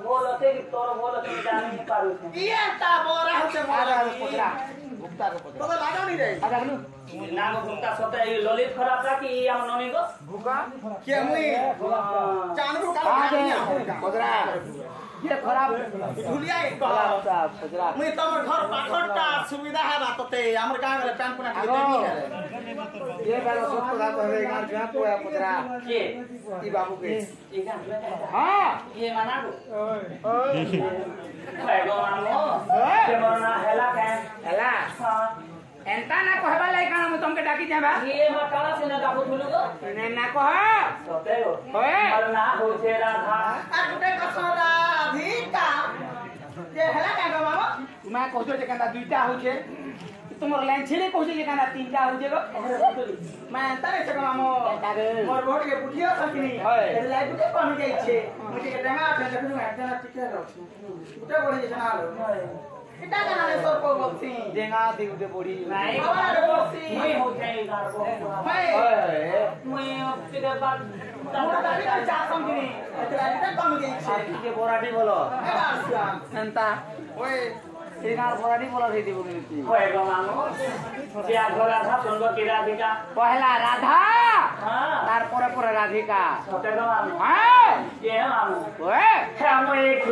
बोल होते कि तोर बोल होते जान नहीं पारू थे ये ता बोरा होते मोरा पोतरा भुक्ता को पोतरा तो लागा नहीं रे आजा बोलू ना को भूखा सोते ये ललित खराब था कि हम नोनी को भुका के मुई चांदू का पोतरा ये खराब भूलिया एक पोतरा मुई तमर घर पाखरटा सुविधा है बातते हमर गांव रे पैन पुना के देवी है ये बारो सब को दात है गांव में पोया पोतरा के ई बाबू के ये का हां ये माना को भाई गो मानो के मरना हेला के हला हां एंता ना कहबा लाई काना मु तुमके डाकी जाबा ये मकाला से ना डाकू थुलु को ने ना कह सोते हो ओए मरना हो छे राधा आ गुटे कसरा अधिका जे हला का गो बाबा मैं कहतो जे कांदा दुईटा हो छे तुमर लाइन छेले कहतो जे कांदा तीनटा हो जे गो मैं तारे से मामो मोर भोट के पुठिया सकिनी ए लाइट के कम जाई छे मुझे के डंगा आथे देखु मैं जना टिके रखछु उठे बोले जे ना लो इटा जना ने सर को बोलसी देंगा दे उदे बोड़ी नहीं बाबा रे बोलसी मैं हो जाए गार को भाई मैं फिर बात मोर दादी का चा समझनी ए लाइट के कम जाई छे आखी के बोराडी बोलो ए आसिया एंता ओए एगार बोराडी बोलो रे दी बोली होए गो मानो जे घोड़ा था सुनगो की राधिका पहला राधा हां तार परे परे राधिका सोते गो मानो हां ये मानो ओए हम एक